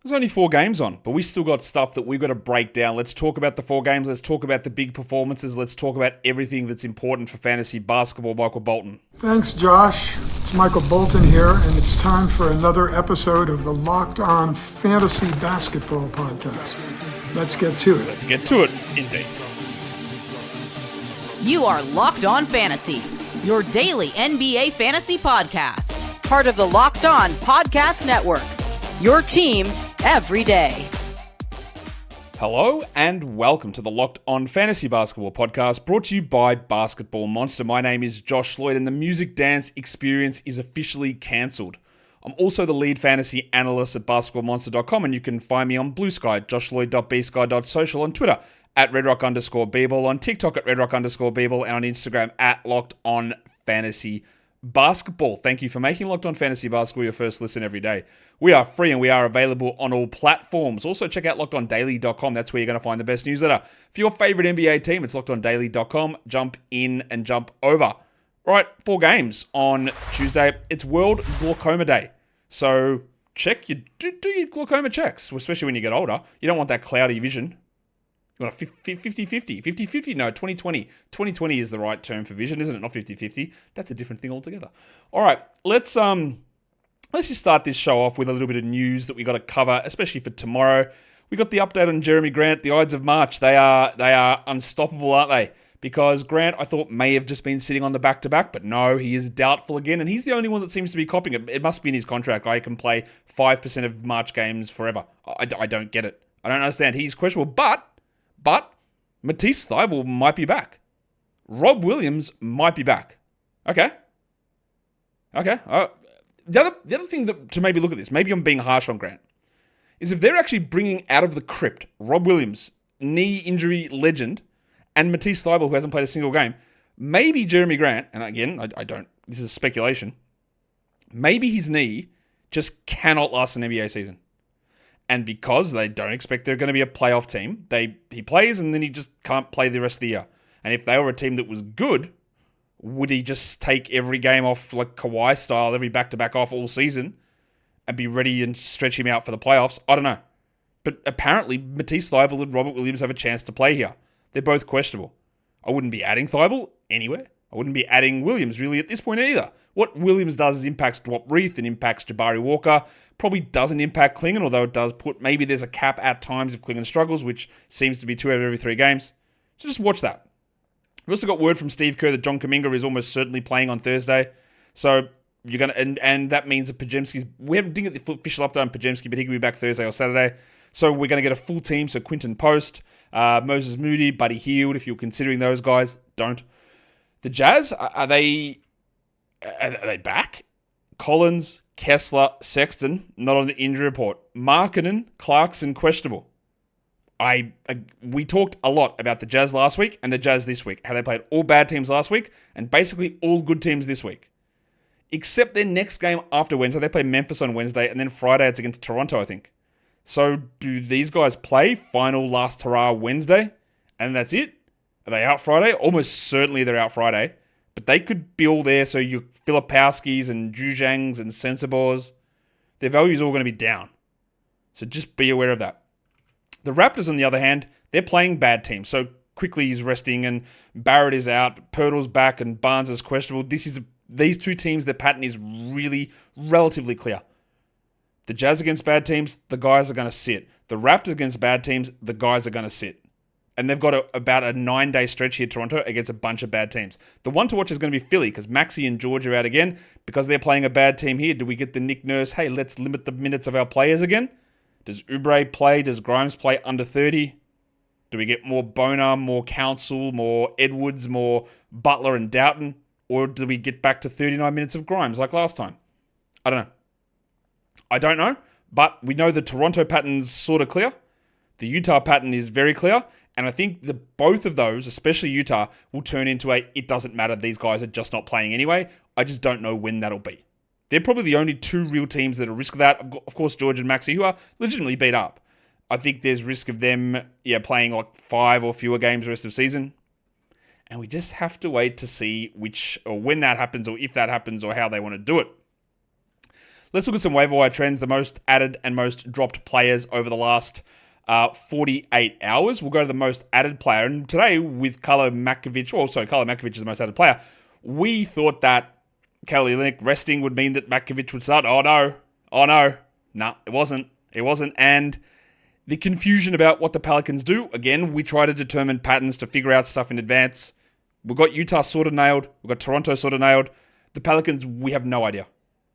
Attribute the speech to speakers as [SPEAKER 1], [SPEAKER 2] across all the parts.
[SPEAKER 1] There's only 4 games on, but we still got stuff that we've got to break down. Let's talk about the 4 games. Let's talk about the big performances. Let's talk about everything that's important for fantasy basketball. Michael Bolton.
[SPEAKER 2] Thanks, Josh. It's Michael Bolton here, and it's time for another episode of the Locked On Fantasy Basketball Podcast. Let's get to it.
[SPEAKER 1] Let's get to it, indeed.
[SPEAKER 3] You are Locked On Fantasy, your daily NBA fantasy podcast. Part of the Locked On Podcast Network, your team every day.
[SPEAKER 1] Hello and welcome to the Locked On Fantasy Basketball Podcast, brought to you by Basketball Monster. My name is Josh Lloyd, and the Music Dance experience is officially cancelled. I'm also the lead fantasy analyst at basketballmonster.com, and you can find me on Blue Sky, joshloyd.bsky.social, on Twitter at redrock_bball, on TikTok at redrock_bball, and on Instagram at Locked On Fantasy Basketball. Thank you for making Locked On Fantasy Basketball your first listen every day. We are free and we are available on all platforms. Also, check out lockedondaily.com. That's where you're going to find the best newsletter for your favorite NBA team. It's lockedondaily.com. Jump in and jump over. Right, 4 games on Tuesday. It's World Glaucoma Day. So check your do your glaucoma checks, especially when you get older. You don't want that cloudy vision. You want a 50-50? 50-50? No, 20-20. 20-20 is the right term for vision, isn't it? Not 50-50. That's a different thing altogether. All right, let's just start this show off with a little bit of news that we got to cover, especially for tomorrow. We got the update on Jeremy Grant, the Ides of March. They are unstoppable, aren't they? Because Grant, I thought, may have just been sitting on the back-to-back, but no, he is doubtful again, and he's the only one that seems to be copying it. It must be in his contract. I can play 5% of March games forever. I don't get it. I don't understand. He's questionable, but Matisse Thybulle might be back. Rob Williams might be back. Okay. The other thing that to maybe look at this, maybe I'm being harsh on Grant, is if they're actually bringing out of the crypt Rob Williams, knee injury legend, and Matisse Thybulle, who hasn't played a single game, maybe Jeremy Grant, and again, I don't, this is speculation, maybe his knee just cannot last an NBA season. And because they don't expect they're going to be a playoff team, he plays and then he just can't play the rest of the year. And if they were a team that was good, would he just take every game off like Kawhi style, every back-to-back off all season, and be ready and stretch him out for the playoffs? I don't know. But apparently, Matisse Thybulle and Robert Williams have a chance to play here. They're both questionable. I wouldn't be adding Thybulle anywhere. I wouldn't be adding Williams really at this point either. What Williams does is impacts Dwop Reith and impacts Jabari Walker. Probably doesn't impact Klingon, although it does put, maybe there's a cap at times if Klingon struggles, which seems to be 2 out of every 3 games. So just watch that. We also got word from Steve Kerr that John Kuminga is almost certainly playing on Thursday. So you're going to, and that means that Pajemski's, we didn't get the official update on Pajemski, but he can be back Thursday or Saturday. So we're going to get a full team. So Quinton Post, Moses Moody, Buddy Hield, if you're considering those guys, don't. The Jazz, are they back? Collins, Kessler, Sexton, not on the injury report. Markkanen, Clarkson, questionable. We talked a lot about the Jazz last week and the Jazz this week. How they played all bad teams last week and basically all good teams this week. Except their next game after Wednesday. They play Memphis on Wednesday and then Friday it's against Toronto, I think. So do these guys play final last hurrah Wednesday and that's it? Are they out Friday? Almost certainly they're out Friday. But they could be all there, so you Filipowskis and Zhujangs and Sensabors, their value is all going to be down. So just be aware of that. The Raptors, on the other hand, they're playing bad teams. So quickly he's resting and Barrett is out, Pirtle's back and Barnes is questionable. These 2 teams, their pattern is really relatively clear. The Jazz against bad teams, the guys are going to sit. The Raptors against bad teams, the guys are going to sit. And they've got about a 9-day stretch here, Toronto, against a bunch of bad teams. The one to watch is going to be Philly, because Maxey and George are out again, because they're playing a bad team here. Do we get the Nick Nurse, hey, let's limit the minutes of our players again? Does Oubre play? Does Grimes play under 30? Do we get more Boner, more Council, more Edwards, more Butler and Doughton? Or do we get back to 39 minutes of Grimes like last time? I don't know, but we know the Toronto pattern's sort of clear. The Utah pattern is very clear. And I think that both of those, especially Utah, will turn into it doesn't matter, these guys are just not playing anyway. I just don't know when that'll be. They're probably the only 2 real teams that are risk of that. Of course, George and Maxey, who are legitimately beat up. I think there's risk of them playing like 5 or fewer games the rest of the season. And we just have to wait to see which or when that happens or if that happens or how they want to do it. Let's look at some waiver wire trends, the most added and most dropped players over the last 48 hours. We'll go to the most added player. And today, with Carlo Makovic, Carlo Makovic is the most added player. We thought that Kelly Olynyk resting would mean that Makovic would start. Oh no. No, it wasn't. And the confusion about what the Pelicans do, again, we try to determine patterns to figure out stuff in advance. We've got Utah sort of nailed. We've got Toronto sort of nailed. The Pelicans, we have no idea.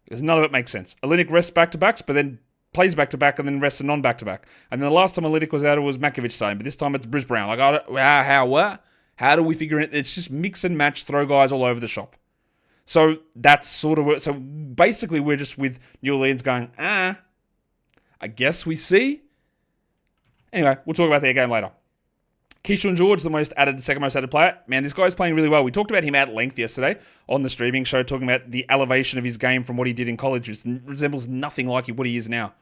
[SPEAKER 1] Because none of it makes sense. Olynyk rests back-to-backs, but then plays back-to-back and then rests a non-back-to-back. And then the last time Olynyk was out, it was Makovic time. But this time it's Bruce Brown. What? How do we figure it? It's just mix and match, throw guys all over the shop. So that's sort of what... So basically we're just with New Orleans going, I guess we see. Anyway, we'll talk about their game later. Kyshawn George, the second most added player. Man, this guy's playing really well. We talked about him at length yesterday on the streaming show, talking about the elevation of his game from what he did in college. It resembles nothing like what he is now.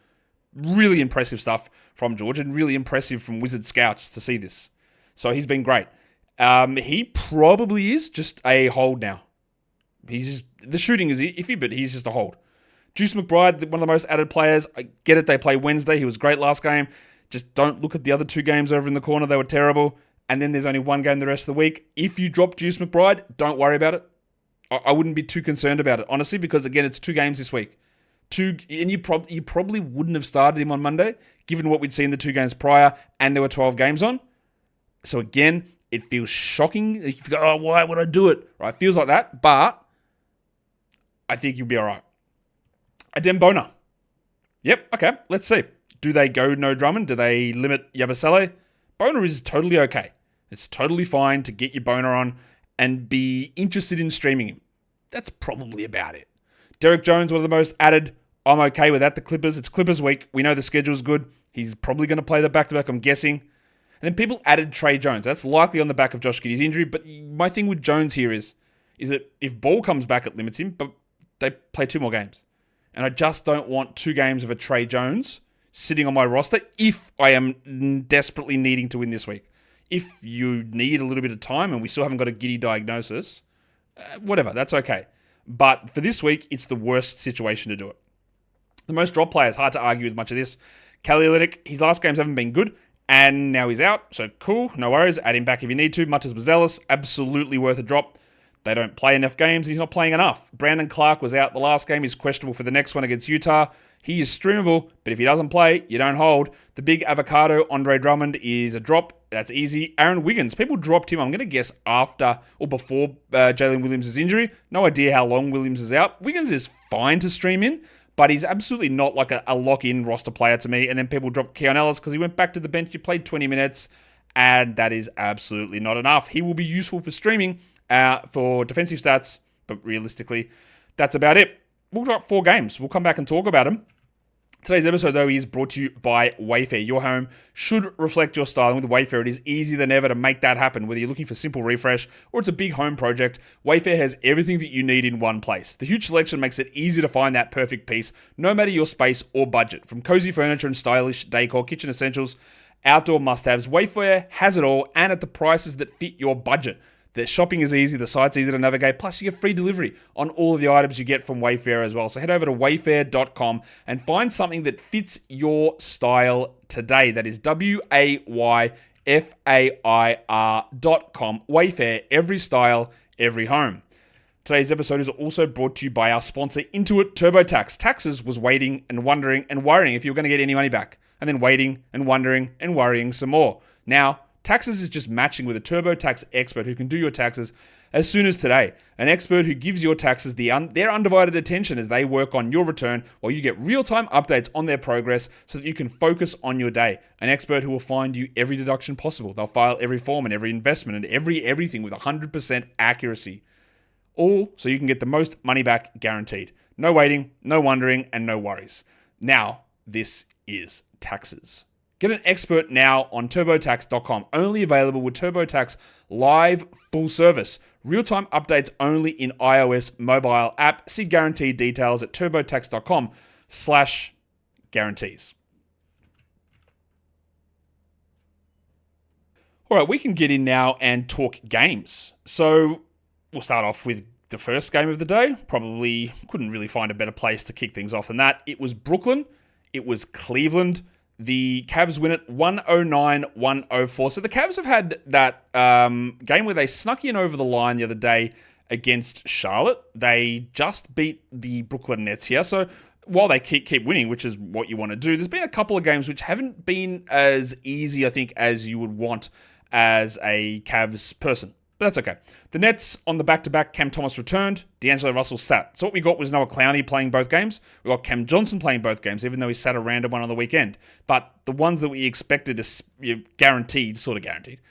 [SPEAKER 1] Really impressive stuff from George, and really impressive from Wizard Scouts to see this. So he's been great. He probably is just a hold now. The shooting is iffy, but he's just a hold. Juice McBride, one of the most added players. I get it, they play Wednesday. He was great last game. Just don't look at the other two games over in the corner. They were terrible. And then there's only one game the rest of the week. If you drop Juice McBride, don't worry about it. I wouldn't be too concerned about it, honestly, because, again, it's 2 games this week. And you probably wouldn't have started him on Monday, given what we'd seen the 2 games prior, and there were 12 games on. So, again, it feels shocking. You go, why would I do it? Right? It feels like that, but I think you'll be all right. Adem Bona. Yep, okay, let's see. Do they go no Drummond? Do they limit Yabusele? Bona is totally okay. It's totally fine to get your Bona on and be interested in streaming him. That's probably about it. Derek Jones, one of the most added. I'm okay with that. The Clippers, it's Clippers week. We know the schedule's good. He's probably going to play the back-to-back, I'm guessing. And then people added Trey Jones. That's likely on the back of Josh Giddey's injury. But my thing with Jones here is that if Ball comes back, it limits him. But they play 2 more games. And I just don't want 2 games of a Trey Jones sitting on my roster if I am desperately needing to win this week. If you need a little bit of time and we still haven't got a Giddey diagnosis, whatever, that's okay. But for this week, it's the worst situation to do it. The most drop players, hard to argue with much of this. Kelly Olynyk, his last games haven't been good, and now he's out, so cool, no worries. Add him back if you need to. Much as Buzelis, absolutely worth a drop. They don't play enough games. He's not playing enough. Brandon Clark was out the last game. He's questionable for the next one against Utah. He is streamable, but if he doesn't play, you don't hold. The big avocado, Andre Drummond, is a drop. That's easy. Aaron Wiggins, people dropped him, I'm going to guess, after or before Jalen Williams' injury. No idea how long Williams is out. Wiggins is fine to stream in, but he's absolutely not like a lock-in roster player to me. And then people dropped Keon Ellis because he went back to the bench. He played 20 minutes, and that is absolutely not enough. He will be useful for streaming, for defensive stats, but realistically, that's about it. We'll drop 4 games. We'll come back and talk about them. Today's episode, though, is brought to you by Wayfair. Your home should reflect your style. And with Wayfair, it is easier than ever to make that happen. Whether you're looking for simple refresh or it's a big home project, Wayfair has everything that you need in one place. The huge selection makes it easy to find that perfect piece, no matter your space or budget. From cozy furniture and stylish decor, kitchen essentials, outdoor must-haves, Wayfair has it all, and at the prices that fit your budget. The shopping is easy, the site's easy to navigate, plus you get free delivery on all of the items you get from Wayfair as well. So head over to wayfair.com and find something that fits your style today. That is WAYFAIR.com. Wayfair, every style, every home. Today's episode is also brought to you by our sponsor, Intuit TurboTax. Taxes was waiting and wondering and worrying if you were going to get any money back, and then waiting and wondering and worrying some more. Now, Taxes is just matching with a TurboTax expert who can do your taxes as soon as today. An expert who gives your taxes their undivided attention as they work on your return while you get real-time updates on their progress so that you can focus on your day. An expert who will find you every deduction possible. They'll file every form and every investment and everything with 100% accuracy. All so you can get the most money back guaranteed. No waiting, no wondering, and no worries. Now, this is taxes. Get an expert now on TurboTax.com. Only available with TurboTax Live full service. Real-time updates only in iOS mobile app. See guaranteed details at TurboTax.com/guarantees. All right, we can get in now and talk games. So we'll start off with the first game of the day, probably couldn't really find a better place to kick things off than that. It was Brooklyn. It was Cleveland. The Cavs win it 109-104. So the Cavs have had that game where they snuck in over the line the other day against Charlotte. They just beat the Brooklyn Nets here. So while they keep winning, which is what you want to do, there's been a couple of games which haven't been as easy, I think, as you would want as a Cavs person. But that's okay. The Nets on the back-to-back, Cam Thomas returned, D'Angelo Russell sat. So what we got was Noah Clowney playing both games. We got Cam Johnson playing both games, even though he sat a random one on the weekend. But the ones that we expected to guaranteed,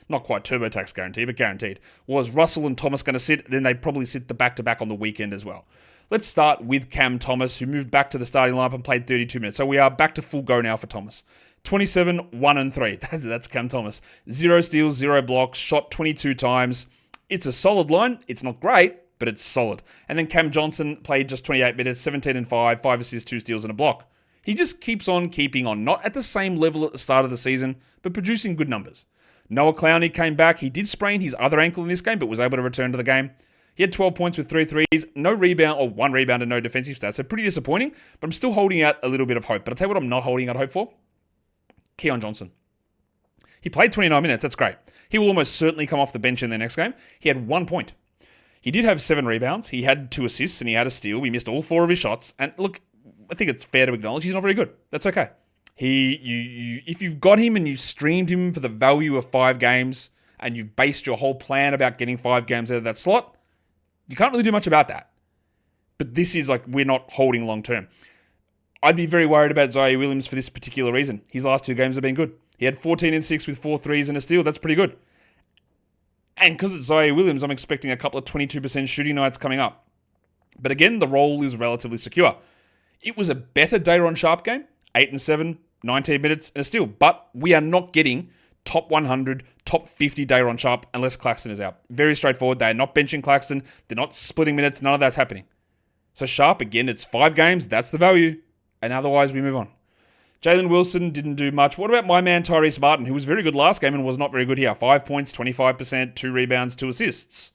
[SPEAKER 1] not quite TurboTax guaranteed, but guaranteed, was Russell and Thomas going to sit, then they'd probably sit the back-to-back on the weekend as well. Let's start with Cam Thomas, who moved back to the starting lineup and played 32 minutes. So we are back to full go now for Thomas. 27, 1 and 3. That's Cam Thomas. 0 steals, 0 blocks, shot 22 times. It's a solid line. It's not great, but it's solid. And then Cam Johnson played just 28 minutes, 17 and 5, 5 assists, 2 steals and a block. He just keeps on keeping on, not at the same level at the start of the season, but producing good numbers. Noah Clowney came back. He did sprain his other ankle in this game, but was able to return to the game. He had 12 points with 3 threes, no rebound, or 1 rebound and no defensive stats. So pretty disappointing, but I'm still holding out a little bit of hope. But I'll tell you what I'm not holding out hope for. Kyshawn Johnson. He played 29 minutes. That's great. He will almost certainly come off the bench in the next game. He had 1 point. He did have 7 rebounds. He had 2 assists and he had a steal. We missed all 4 of his shots. And look, I think it's fair to acknowledge he's not very good. That's okay. If you've got him and you streamed him for the value of 5 games and you've based your whole plan about getting 5 games out of that slot, you can't really do much about that. But this is like, we're not holding long term. I'd be very worried about Ziaire Williams for this particular reason. His last 2 games have been good. He had 14 and 6 with 4 threes and a steal. That's pretty good. And because it's Ziaire Williams, I'm expecting a couple of 22% shooting nights coming up. But again, the role is relatively secure. It was a better Day'Ron Sharpe game. 8 and 7, 19 minutes and a steal. But we are not getting top 100, top 50 Day'Ron Sharpe unless Claxton is out. Very straightforward. They are not benching Claxton. They're not splitting minutes. None of that's happening. So Sharpe, again, it's 5 games. That's the value. And otherwise, we move on. Jalen Wilson didn't do much. What about my man Tyrese Haliburton, who was very good last game and was not very good here? 5 points, 25%, 2 rebounds, 2 assists.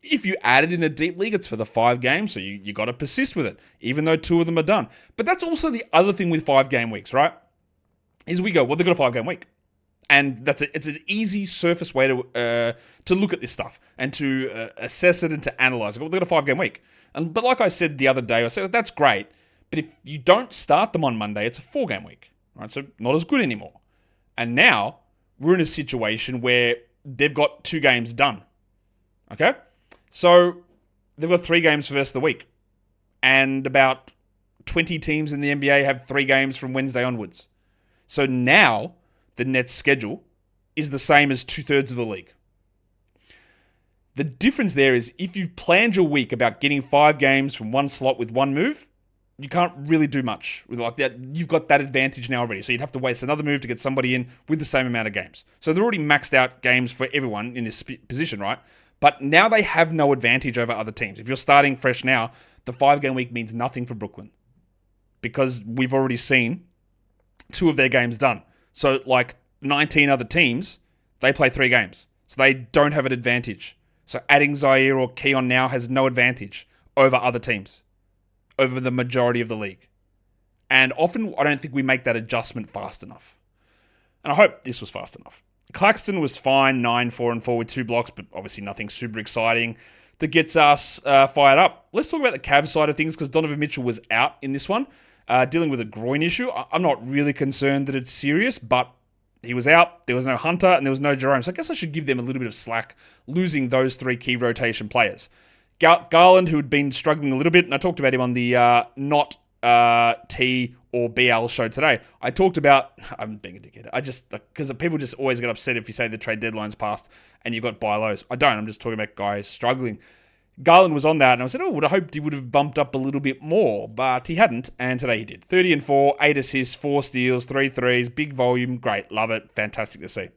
[SPEAKER 1] If you added in a deep league, it's for the 5 games, so you got to persist with it, even though 2 of them are done. But that's also the other thing with 5-game weeks, right? Is we go, well, they've got a 5-game week. And it's an easy surface way to look at this stuff and to assess it and to analyze it. Well, they've got a 5-game week. But like I said the other day, I said, that's great. But if you don't start them on Monday, it's a 4-game week, right? So not as good anymore. And now we're in a situation where they've got 2 games done, okay? So they've got 3 games for the rest of the week. And about 20 teams in the NBA have 3 games from Wednesday onwards. So now the Nets' schedule is the same as 2/3 of the league. The difference there is if you've planned your week about getting 5 games from one slot with 1 move, you can't really do much with like that. You've got that advantage now already. So you'd have to waste another move to get somebody in with the same amount of games. So they're already maxed out games for everyone in this position, right? But now they have no advantage over other teams. If you're starting fresh now, the 5-game week means nothing for Brooklyn because we've already seen 2 of their games done. So like 19 other teams, they play 3 games. So they don't have an advantage. So adding Ziaire or Keon now has no advantage over other teams, over the majority of the league. And often, I don't think we make that adjustment fast enough. And I hope this was fast enough. Claxton was fine, 9, 4, and 4 with 2 blocks, but obviously nothing super exciting that gets us fired up. Let's talk about the Cavs side of things, because Donovan Mitchell was out in this one, dealing with a groin issue. I'm not really concerned that it's serious, but he was out, there was no Hunter, and there was no Jerome. So I guess I should give them a little bit of slack, losing those 3 key rotation players. Garland, who had been struggling a little bit, and I talked about him on the not T or BL show today. I talked about, I'm being a dickhead, because people just always get upset if you say the trade deadline's passed and you've got buy lows. I don't, I'm just talking about guys struggling. Garland was on that, and I said, would I hoped he would have bumped up a little bit more, but he hadn't, and today he did. 30 and 4, 8 assists, 4 steals, 3 threes, big volume, great, love it, fantastic to see.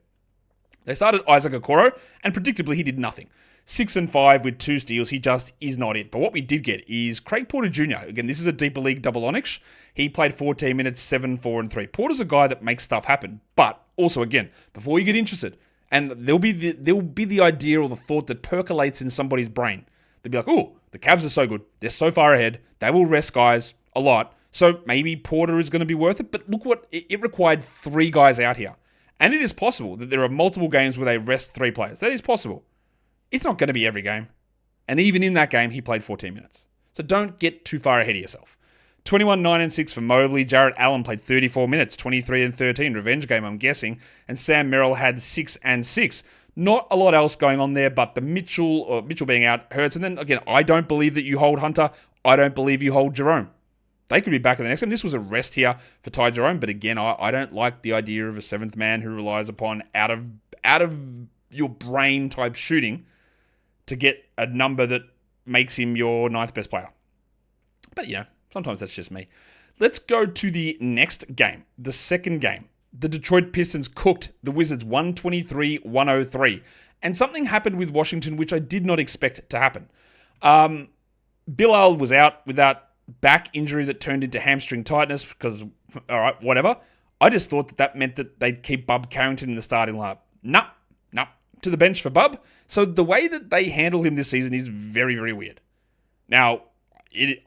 [SPEAKER 1] They started Isaac Okoro, and predictably he did nothing. 6 and 5 with 2 steals, he just is not it. But what we did get is Craig Porter Jr. Again, this is a deeper league double onyx. He played 14 minutes, 7, 4, and 3. Porter's a guy that makes stuff happen, but also again, before you get interested, and there'll be the idea or the thought that percolates in somebody's brain They'd be like, oh, the Cavs are so good. They're so far ahead. They will rest guys a lot. So maybe Porter is going to be worth it. But look what, it required 3 guys out here. And it is possible that there are multiple games where they rest 3 players. That is possible. It's not going to be every game. And even in that game, he played 14 minutes. So don't get too far ahead of yourself. 21, 9, and 6 for Mobley. Jarrett Allen played 34 minutes, 23 and 13. Revenge game, I'm guessing. And Sam Merrill had 6 and 6. Not a lot else going on there, but the Mitchell being out hurts. And then, again, I don't believe that you hold Hunter. I don't believe you hold Jerome. They could be back in the next game. This was a rest here for Ty Jerome, but again, I don't like the idea of a 7th man who relies upon out of your brain type shooting to get a number that makes him your 9th best player. But, sometimes that's just me. Let's go to the next game, the second game. The Detroit Pistons cooked the Wizards 123-103. And something happened with Washington which I did not expect to happen. Bilal was out with that back injury that turned into hamstring tightness because, all right, whatever. I just thought that meant that they'd keep Bub Carrington in the starting lineup. Nah, to the bench for Bub. So the way that they handle him this season is very, very weird. Now,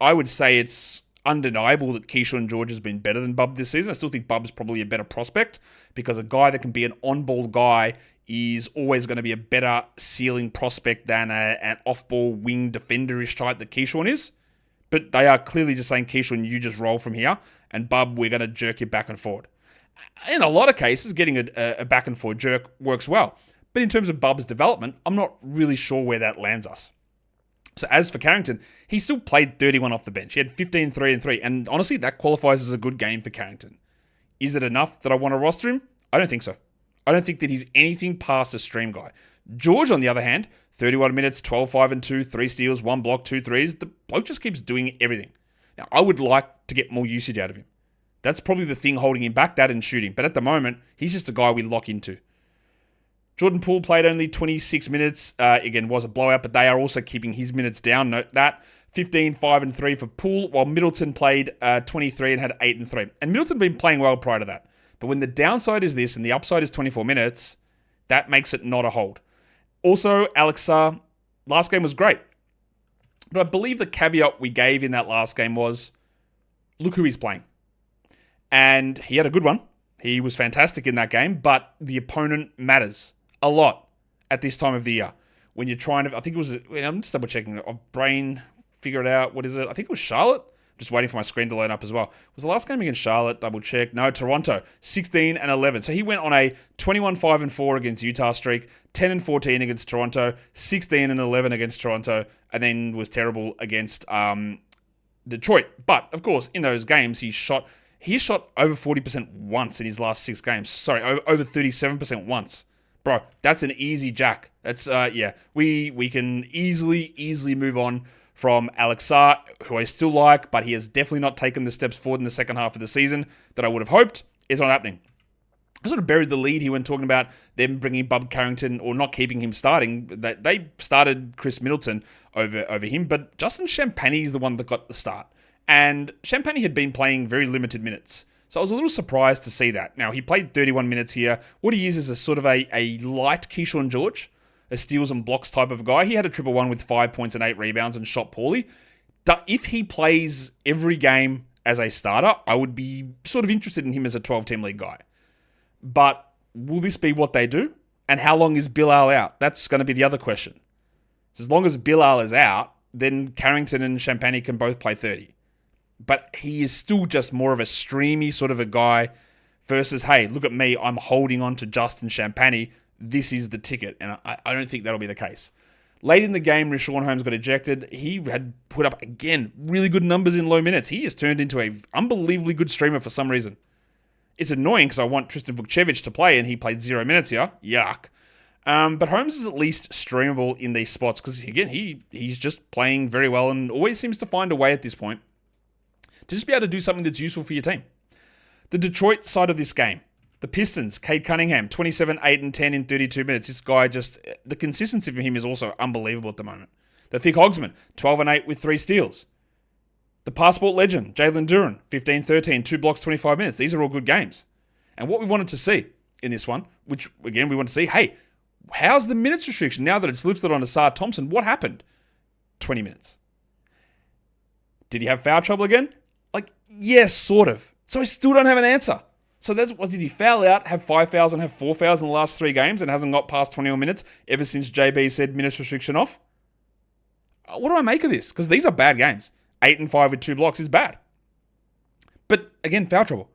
[SPEAKER 1] I would say it's undeniable that Kyshawn George has been better than Bub this season. I still think Bub's probably a better prospect because a guy that can be an on-ball guy is always going to be a better ceiling prospect than an off-ball wing defenderish type that Kyshawn is. But they are clearly just saying, Kyshawn, you just roll from here, and Bub, we're going to jerk you back and forward. In a lot of cases, getting a back and forward jerk works well. But in terms of Bub's development, I'm not really sure where that lands us. So as for Carrington, he still played 31 off the bench. He had 15, 3, and 3. And honestly, that qualifies as a good game for Carrington. Is it enough that I want to roster him? I don't think so. I don't think that he's anything past a stream guy. George, on the other hand, 31 minutes, 12, 5, and 2, 3 steals, 1 block, 2 threes. The bloke just keeps doing everything. Now, I would like to get more usage out of him. That's probably the thing holding him back, that and shooting. But at the moment, he's just a guy we lock into. Jordan Poole played only 26 minutes. Again, was a blowout, but they are also keeping his minutes down. Note that. 15, 5, and 3 for Poole, while Middleton played 23 and had 8 and 3. And Middleton had been playing well prior to that. But when the downside is this and the upside is 24 minutes, that makes it not a hold. Also, Alex Sarr, last game was great. But I believe the caveat we gave in that last game was, look who he's playing. And he had a good one. He was fantastic in that game, but the opponent matters a lot at this time of the year. When you're trying to, I think it was, I'm just double checking, brain, figure it out, what is it? I think it was Charlotte. Just waiting for my screen to load up as well. Was the last game against Charlotte? Double check. No, Toronto. 16 and 11. So he went on a 21, 5, and 4 against Utah streak, 10 and 14 against Toronto, 16 and 11 against Toronto, and then was terrible against Detroit. But, of course, in those games, he shot over 40% once in his last 6 games. Sorry, over 37% once. Bro, that's an easy jack. That's, we can easily move on from Alex Sarr, who I still like, but he has definitely not taken the steps forward in the second half of the season that I would have hoped. It's not happening. I sort of buried the lead here when talking about them bringing Bub Carrington or not keeping him starting. They started Chris Middleton over him, but Justin Champagnie is the one that got the start. And Champagnie had been playing very limited minutes. So I was a little surprised to see that. Now, he played 31 minutes here. What he is a sort of a light Kyshawn George, a steals and blocks type of guy. He had a 1-1 with 5 points and 8 rebounds and shot poorly. If he plays every game as a starter, I would be sort of interested in him as a 12-team league guy. But will this be what they do? And how long is Bilal out? That's going to be the other question. So as long as Bilal is out, then Carrington and Champagnie can both play 30. But he is still just more of a streamy sort of a guy versus, hey, look at me, I'm holding on to Justin Champagnie. This is the ticket. And I don't think that'll be the case. Late in the game, Richaun Holmes got ejected. He had put up, again, really good numbers in low minutes. He has turned into an unbelievably good streamer for some reason. It's annoying because I want Tristan Vukcevic to play and he played 0 minutes here. Yuck. But Holmes is at least streamable in these spots because, again, he's just playing very well and always seems to find a way at this point to just be able to do something that's useful for your team. The Detroit side of this game. The Pistons, Cade Cunningham, 27, 8, and 10 in 32 minutes. This guy just, the consistency for him is also unbelievable at the moment. The Thick Hogsman, 12 and 8 with 3 steals. The Passport legend, Jalen Duren, 15, 13, 2 blocks, 25 minutes. These are all good games. And what we wanted to see in this one, which, again, we want to see, hey, how's the minutes restriction now that it's lifted on Asar Thompson? What happened? 20 minutes. Did he have foul trouble again? Yes, sort of. So I still don't have an answer. So that's what did he foul out, have 5 fouls and have 4 fouls in the last 3 games and hasn't got past 21 minutes ever since JB said minutes restriction off? What do I make of this? Because these are bad games. 8 and 5 with 2 blocks is bad. But again, foul trouble.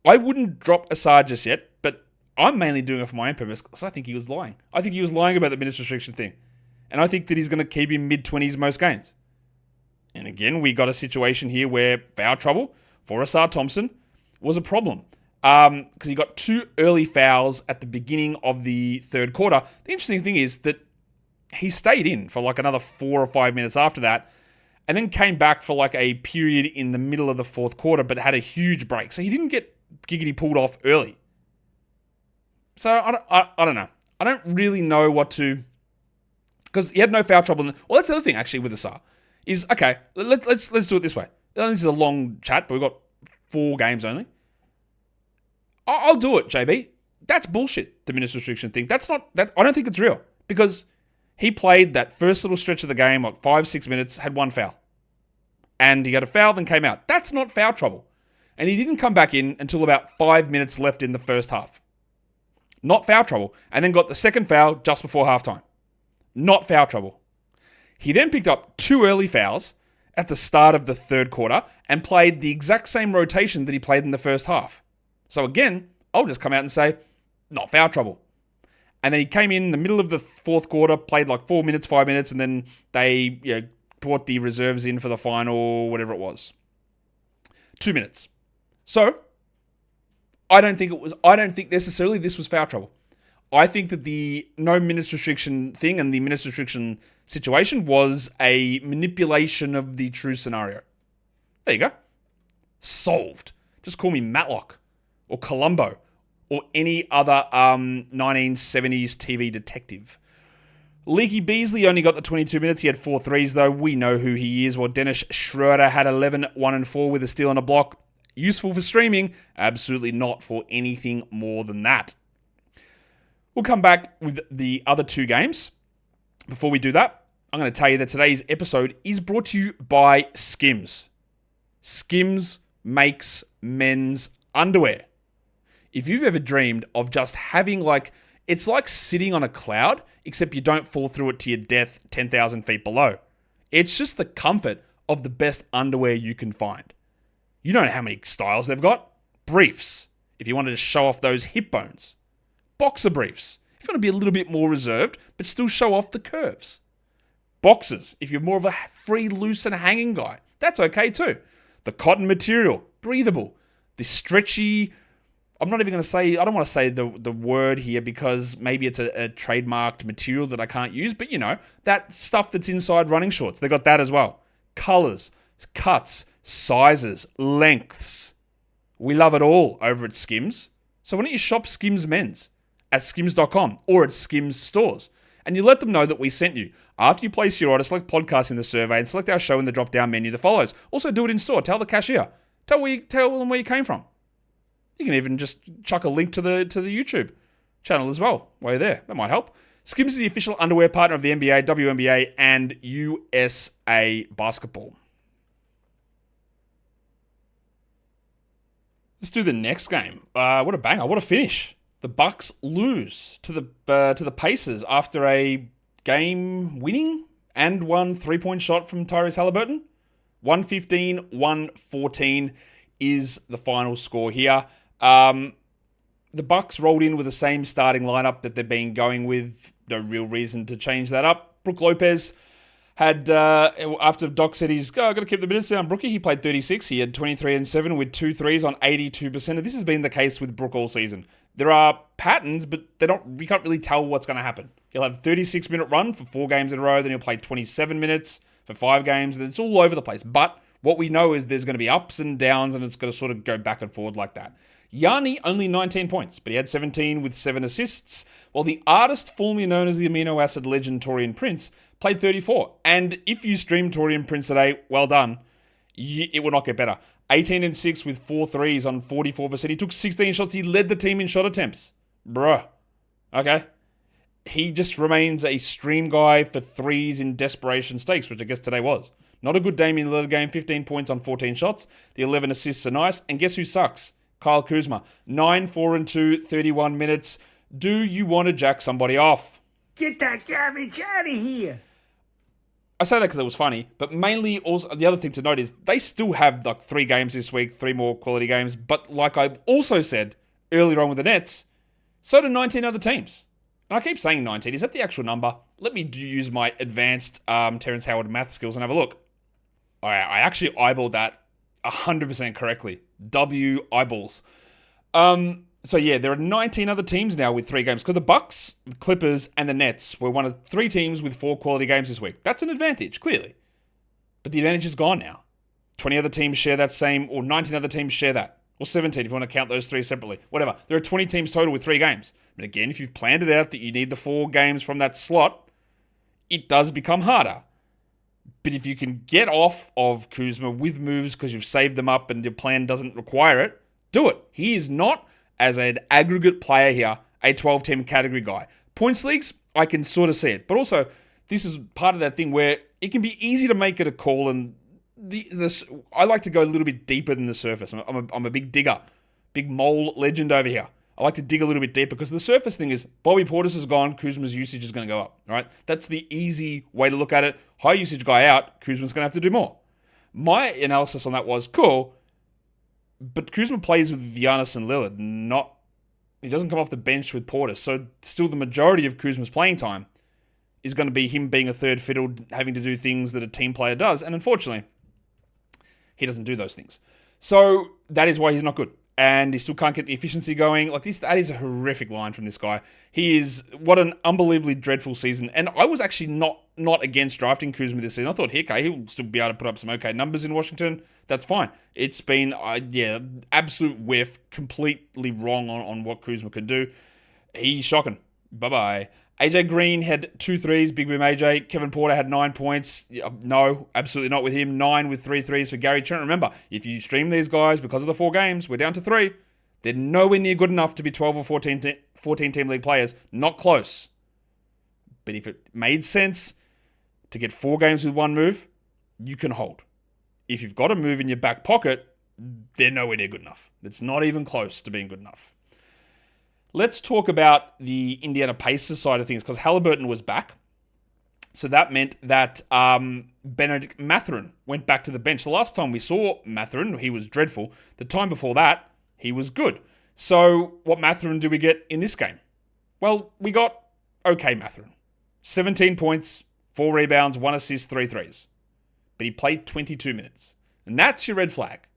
[SPEAKER 1] I wouldn't drop Assad just yet, but I'm mainly doing it for my own purpose because I think he was lying. I think he was lying about the minutes restriction thing. And I think that he's going to keep him mid-20s most games. And again, we got a situation here where foul trouble for Assad Thompson was a problem. Because he got 2 early fouls at the beginning of the third quarter. The interesting thing is that he stayed in for another 4 or 5 minutes after that, and then came back for a period in the middle of the fourth quarter, but had a huge break. So he didn't get giggity pulled off early. So I don't know. I don't really know what to, because he had no foul trouble. Well, that's the other thing actually with Assad is okay. Let's do it this way. This is a long chat, but we've got 4 games only. I'll do it, JB. That's bullshit, the minutes restriction thing. That's not, that. I don't think it's real. Because he played that first little stretch of the game, 5-6 minutes, had 1 foul. And he got a foul, then came out. That's not foul trouble. And he didn't come back in until about 5 minutes left in the first half. Not foul trouble. And then got the second foul just before halftime. Not foul trouble. He then picked up 2 early fouls at the start of the third quarter and played the exact same rotation that he played in the first half. So again, I'll just come out and say, not foul trouble. And then he came in the middle of the fourth quarter, played 4 minutes, 5 minutes, and then they brought the reserves in for the final, whatever it was. 2 minutes. So, I don't think necessarily this was foul trouble. I think that the no minutes restriction thing and the minutes restriction situation was a manipulation of the true scenario. There you go. Solved. Just call me Matlock or Columbo or any other 1970s TV detective. Leaky Beasley only got the 22 minutes. He had 4 threes, though. We know who he is. While Dennis Schroeder had 11, 1 and 4 with a steal and a block. Useful for streaming. Absolutely not for anything more than that. We'll come back with the other 2 games. Before we do that, I'm going to tell you that today's episode is brought to you by Skims. Skims makes men's underwear. If you've ever dreamed of just having it's like sitting on a cloud, except you don't fall through it to your death 10,000 feet below. It's just the comfort of the best underwear you can find. You don't know how many styles they've got. Briefs, if you wanted to show off those hip bones. Boxer briefs, if you want to be a little bit more reserved, but still show off the curves. Boxers, if you're more of a free, loose, and hanging guy. That's okay too. The cotton material, breathable. The stretchy, I'm not even going to say, I don't want to say the word here because maybe it's a trademarked material that I can't use, but that stuff that's inside running shorts. They got that as well. Colors, cuts, sizes, lengths. We love it all over at Skims. So why don't you shop Skims Men's at skims.com or at Skims stores, and you let them know that we sent you. After you place your order, select podcast in the survey and select our show in the drop-down menu that follows. Also do it in store. Tell the cashier. Tell them where you came from. You can even just chuck a link to the YouTube channel as well while you're there. That might help. Skims is the official underwear partner of the NBA, WNBA, and USA basketball. Let's do the next game. What a banger! What a finish! The Bucks lose to the Pacers after a game-winning and one 3-point shot from Tyrese Haliburton. 115-114 is the final score here. The Bucks rolled in with the same starting lineup that they've been going with. No real reason to change that up. Brook Lopez had, after Doc said he's got to keep the minutes down, Brookie, he played 36. He had 23 and 7 with 2 threes on 82%. And this has been the case with Brook all season. There are patterns, but we can't really tell what's going to happen. He'll have a 36-minute run for 4 games in a row. Then he'll play 27 minutes for 5 games. And it's all over the place. But what we know is there's going to be ups and downs, and it's going to sort of go back and forward like that. Yanni, only 19 points, but he had 17 with 7 assists, while the artist formerly known as the amino acid legend Taurean Prince played 34. And if you stream Taurean Prince today, well done. It will not get better. 18 and 6 with 4 threes on 44%. He took 16 shots. He led the team in shot attempts. Bruh. Okay. he just remains a stream guy for threes in desperation stakes, which I guess today was. Not a good Damian Lillard game, 15 points on 14 shots. The 11 assists are nice. And guess who sucks? Kyle Kuzma. 9, 4, and 2, 31 minutes. Do you want to jack somebody off?
[SPEAKER 4] Get that garbage out of here.
[SPEAKER 1] I say that because it was funny, but mainly also the other thing to note is they still have like 3 games this week, 3 more quality games. But like I've also said earlier on with the Nets, so do 19 other teams. And I keep saying 19. Is that the actual number? Let me use my advanced Terrence Howard math skills and have a look. I actually eyeballed that 100% correctly. W eyeballs. So yeah, there are 19 other teams now with 3 games. Because the Bucks, the Clippers, and the Nets were one of 3 teams with 4 quality games this week. That's an advantage, clearly. But the advantage is gone now. 20 other teams share that same, or 19 other teams share that. Or 17 if you want to count those 3 separately. Whatever. There are 20 teams total with 3 games. But again, if you've planned it out that you need the 4 games from that slot, it does become harder. But if you can get off of Kuzma with moves because you've saved them up and your plan doesn't require it, do it. He is not, as an aggregate player here, a 12-team category guy. Points leagues, I can sort of see it. But also, this is part of that thing where it can be easy to make it a call, and I like to go a little bit deeper than the surface. I'm a big digger, big mole legend over here. I like to dig a little bit deeper because the surface thing is Bobby Portis is gone, Kuzma's usage is going to go up. All right, that's the easy way to look at it. High usage guy out, Kuzma's going to have to do more. My analysis on that was cool, but Kuzma plays with Giannis and Lillard. He doesn't come off the bench with Portis, so still the majority of Kuzma's playing time is going to be him being a third fiddle, having to do things that a team player does, and unfortunately, he doesn't do those things. So that is why he's not good. And he still can't get the efficiency going. Like this, that is a horrific line from this guy. What an unbelievably dreadful season. And I was actually not against drafting Kuzma this season. I thought, okay, he'll still be able to put up some okay numbers in Washington. That's fine. It's been, absolute whiff, completely wrong on what Kuzma could do. He's shocking. Bye-bye. AJ Green had 2 threes, big boom AJ. Kevin Porter had 9 points. No, absolutely not with him. 9 with 3 threes for Gary Trent. Remember, if you stream these guys because of the 4 games, we're down to 3. They're nowhere near good enough to be 12 or 14 team league players. Not close. But if it made sense to get 4 games with 1 move, you can hold. If you've got a move in your back pocket, they're nowhere near good enough. It's not even close to being good enough. Let's talk about the Indiana Pacers side of things because Haliburton was back. So that meant that Benedict Mathurin went back to the bench. The last time we saw Mathurin, he was dreadful. The time before that, he was good. So what Mathurin do we get in this game? Well, we got okay Mathurin. 17 points, 4 rebounds, 1 assist, 3 threes. But he played 22 minutes. And that's your red flag.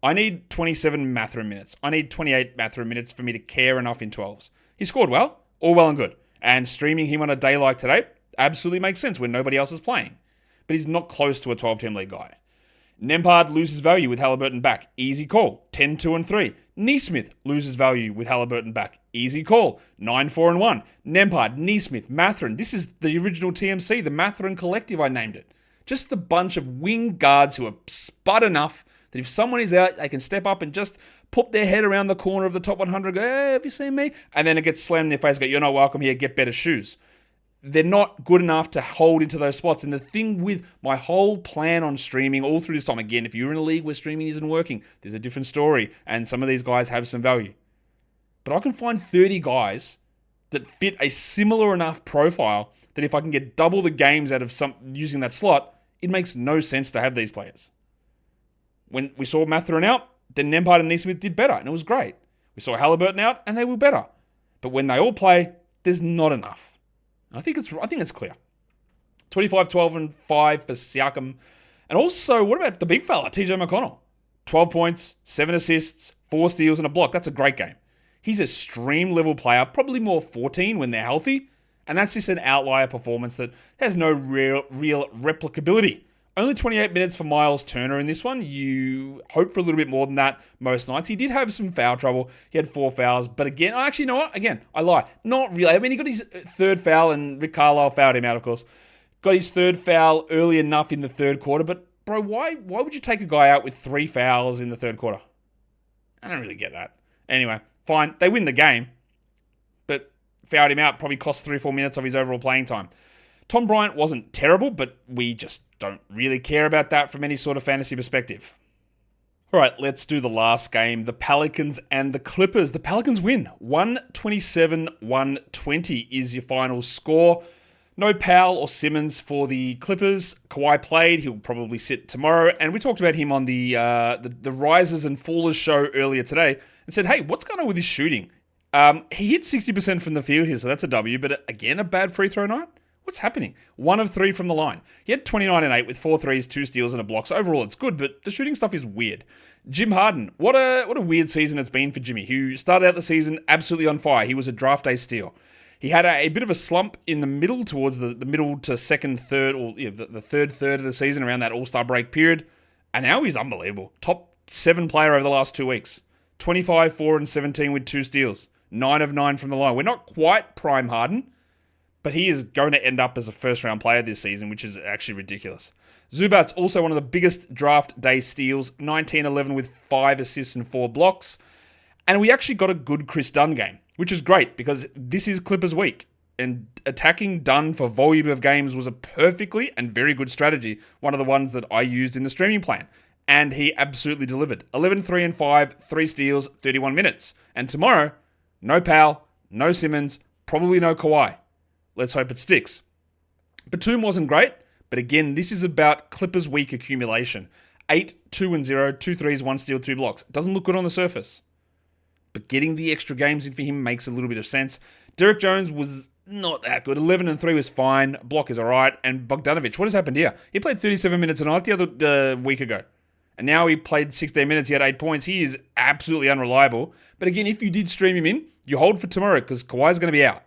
[SPEAKER 1] I need 27 Mathurin minutes. I need 28 Mathurin minutes for me to care enough in 12s. He scored well, all well and good. And streaming him on a day like today absolutely makes sense when nobody else is playing. But he's not close to a 12-team league guy. Nembhard loses value with Haliburton back. Easy call. 10, 2, and 3. Neesmith loses value with Haliburton back. Easy call. 9, 4, and 1. Nembhard, Neesmith, Mathurin. This is the original TMC, the Mathurin Collective, I named it. Just a bunch of wing guards who are spud enough that if someone is out, they can step up and just put their head around the corner of the top 100, go, hey, have you seen me? And then it gets slammed in their face, go, you're not welcome here, get better shoes. They're not good enough to hold into those spots. And the thing with my whole plan on streaming all through this time, again, if you're in a league where streaming isn't working, there's a different story. And some of these guys have some value. But I can find 30 guys that fit a similar enough profile that if I can get double the games out of using that slot, it makes no sense to have these players. When we saw Mathurin out, then Nembhard and Neesmith did better, and it was great. We saw Haliburton out, and they were better. But when they all play, there's not enough. And I think it's clear. 25, 12, and 5 for Siakam. And also, what about the big fella, TJ McConnell? 12 points, 7 assists, 4 steals, and a block. That's a great game. He's a stream-level player, probably more 14 when they're healthy. And that's just an outlier performance that has no real replicability. Only 28 minutes for Miles Turner in this one. You hope for a little bit more than that most nights. He did have some foul trouble. He had 4 fouls. But again, actually, you know what? Again, I lie. Not really. I mean, he got his 3rd foul, and Rick Carlisle fouled him out, of course. Got his 3rd foul early enough in the 3rd quarter. But, bro, why would you take a guy out with 3 fouls in the 3rd quarter? I don't really get that. Anyway, fine. They win the game. But fouled him out, probably cost 3 or 4 minutes of his overall playing time. Tom Bryant wasn't terrible, but we just don't really care about that from any sort of fantasy perspective. All right, let's do the last game, the Pelicans and the Clippers. The Pelicans win. 127-120 is your final score. No Powell or Simmons for the Clippers. Kawhi played. He'll probably sit tomorrow. And we talked about him on the Risers and Fallers show earlier today and said, hey, what's going on with his shooting? He hit 60% from the field here, so that's a W. But again, a bad free throw night? What's happening? 1 of 3 from the line. He had 29 and 8 with 4 threes, 2 steals, and a block. So overall, it's good, but the shooting stuff is weird. Jim Harden, what a weird season it's been for Jimmy, who started out the season absolutely on fire. He was a draft day steal. He had a bit of a slump in the middle, towards the middle to second, third, or the third of the season around that All-Star break period. And now he's unbelievable. Top 7 player over the last 2 weeks. 25, 4, and 17 with 2 steals. 9 of 9 from the line. We're not quite prime Harden, but he is going to end up as a first-round player this season, which is actually ridiculous. Zubac's also one of the biggest draft day steals, 19-11 with 5 assists and 4 blocks. And we actually got a good Chris Dunn game, which is great because this is Clippers week. And attacking Dunn for volume of games was a perfectly and very good strategy, one of the ones that I used in the streaming plan. And he absolutely delivered. 11, 3, and 5, 3 steals, 31 minutes. And tomorrow, no Powell, no Simmons, probably no Kawhi. Let's hope it sticks. Batum wasn't great, but again, this is about Clippers week accumulation. 8, 2, and 0, 2 threes, 1 steal, 2 blocks. Doesn't look good on the surface. But getting the extra games in for him makes a little bit of sense. Derek Jones was not that good. 11 and 3 was fine. Block is all right. And Bogdanovic, what has happened here? He played 37 minutes a night the other week ago. And now he played 16 minutes. He had 8 points. He is absolutely unreliable. But again, if you did stream him in, you hold for tomorrow because Kawhi's going to be out.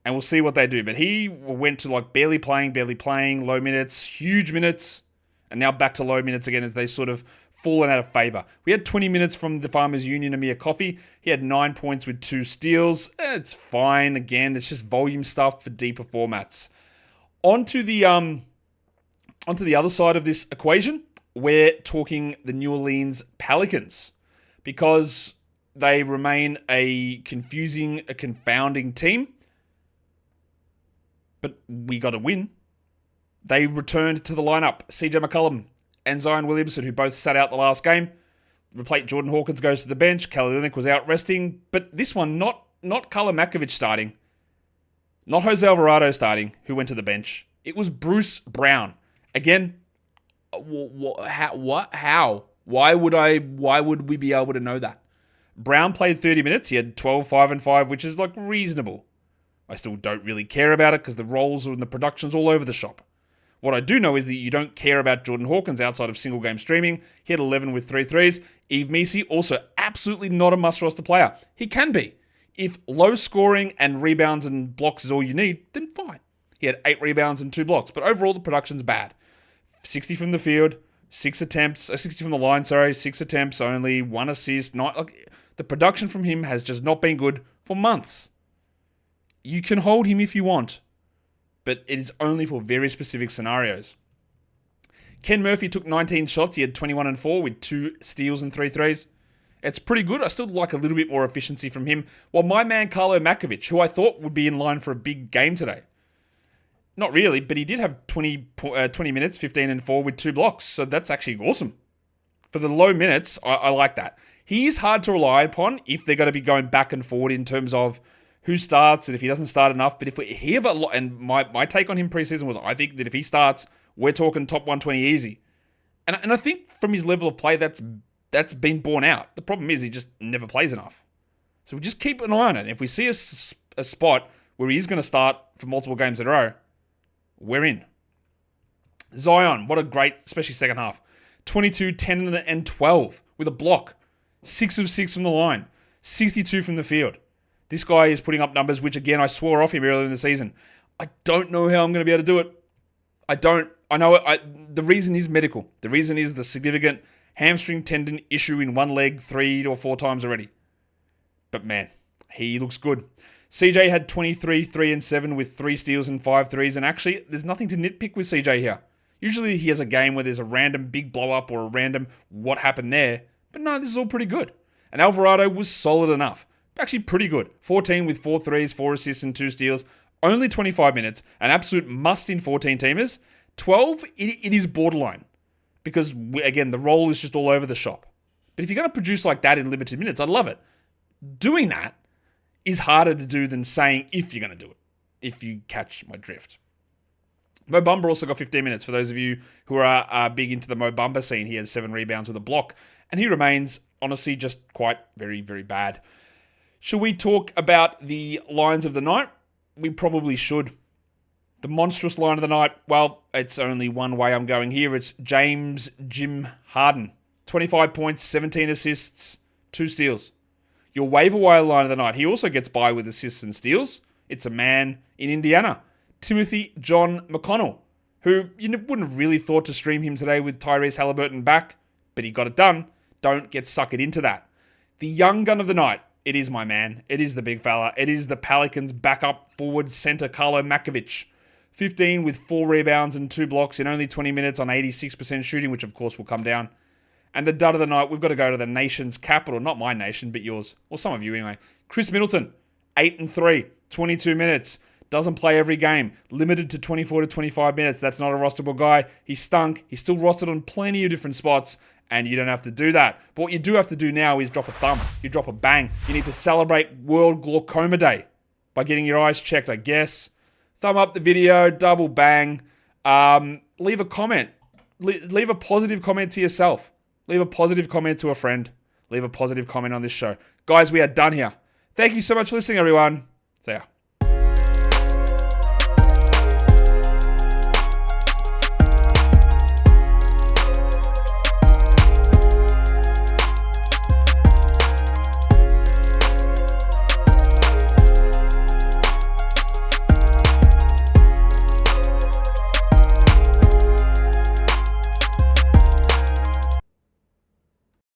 [SPEAKER 1] And we'll see what they do. But he went to like barely playing, low minutes, huge minutes, and now back to low minutes again as they sort of fallen out of favor. We had 20 minutes from the Farmers Union, Amir Coffey. He had 9 points with 2 steals. It's fine. Again, it's just volume stuff for deeper formats. Onto the other side of this equation, we're talking the New Orleans Pelicans because they remain a confounding team. But we got to win. They returned to the lineup. CJ McCollum and Zion Williamson, who both sat out the last game. Replaced Jordan Hawkins goes to the bench. Kelly Olynyk was out resting. But this one, not Kala Makovic starting. Not Jose Alvarado starting, who went to the bench. It was Bruce Brown. Again, how? Why would we be able to know that? Brown played 30 minutes. He had 12, 5, and 5, which is like reasonable. I still don't really care about it because the roles and the production's all over the shop. What I do know is that you don't care about Jordan Hawkins outside of single game streaming. He had 11 with 3 threes. Yves Missi, also absolutely not a must roster player. He can be. If low scoring and rebounds and blocks is all you need, then fine. He had 8 rebounds and 2 blocks, but overall the production's bad. 60 from the field, 60 from the line, 6 attempts only, 1 assist. The production from him has just not been good for months. You can hold him if you want, but it is only for very specific scenarios. Ken Murphy took 19 shots. He had 21 and 4 with 2 steals and 3 threes. It's pretty good. I still like a little bit more efficiency from him. While my man Carlo Makovic, who I thought would be in line for a big game today, not really, but he did have 20 minutes, 15 and 4 with 2 blocks. So that's actually awesome. For the low minutes, I like that. He is hard to rely upon if they're going to be going back and forward in terms of who starts and if he doesn't start enough. But if he have a lot, and my take on him preseason was I think that if he starts, we're talking top 120 easy. And I think from his level of play, that's been borne out. The problem is he just never plays enough. So we just keep an eye on it. If we see a spot where he is going to start for multiple games in a row, we're in. Zion, what a great, especially second half. 22, 10, and 12 with a block. 6 of 6 from the line. 62 from the field. This guy is putting up numbers, which again, I swore off him earlier in the season. I don't know how I'm going to be able to do it. I don't. I know the reason is medical. The reason is the significant hamstring tendon issue in one leg 3 or 4 times already. But man, he looks good. CJ had 23, 3 and 7 with 3 steals and 5 threes. And actually, there's nothing to nitpick with CJ here. Usually he has a game where there's a random big blow up or a random what happened there. But no, this is all pretty good. And Alvarado was solid enough. actually pretty good. 14 with 4 threes, 4 assists, and 2 steals. Only 25 minutes. An absolute must in 14-teamers. 12, it is borderline. Because, again, the role is just all over the shop. But if you're going to produce like that in limited minutes, I'd love it. Doing that is harder to do than saying if you're going to do it, if you catch my drift. Mo Bamba also got 15 minutes. For those of you who are big into the Mo Bamba scene, he has 7 rebounds with a block, and he remains, honestly, just quite very, very bad. Should we talk about the lines of the night? We probably should. The monstrous line of the night, well, it's only one way I'm going here. It's James Jim Harden. 25 points, 17 assists, 2 steals. Your waiver wire line of the night, he also gets by with assists and steals. It's a man in Indiana, Timothy John McConnell, who you wouldn't have really thought to stream him today with Tyrese Haliburton back, but he got it done. Don't get suckered into that. The young gun of the night, it is my man. It is the big fella. It is the Pelicans' backup forward center, Carlo Makovic. 15 with 4 rebounds and 2 blocks in only 20 minutes on 86% shooting, which of course will come down. And the dud of the night, we've got to go to the nation's capital. Not my nation, but yours. Or some of you anyway. Chris Middleton, 8 and 3, 22 minutes. Doesn't play every game. Limited to 24 to 25 minutes. That's not a rosterable guy. He stunk. He's still rostered on plenty of different spots. And you don't have to do that. But what you do have to do now is drop a thumb. You drop a bang. You need to celebrate World Glaucoma Day by getting your eyes checked, I guess. Thumb up the video. Double bang. Leave a comment. Leave a positive comment to yourself. Leave a positive comment to a friend. Leave a positive comment on this show. Guys, we are done here. Thank you so much for listening, everyone. See ya.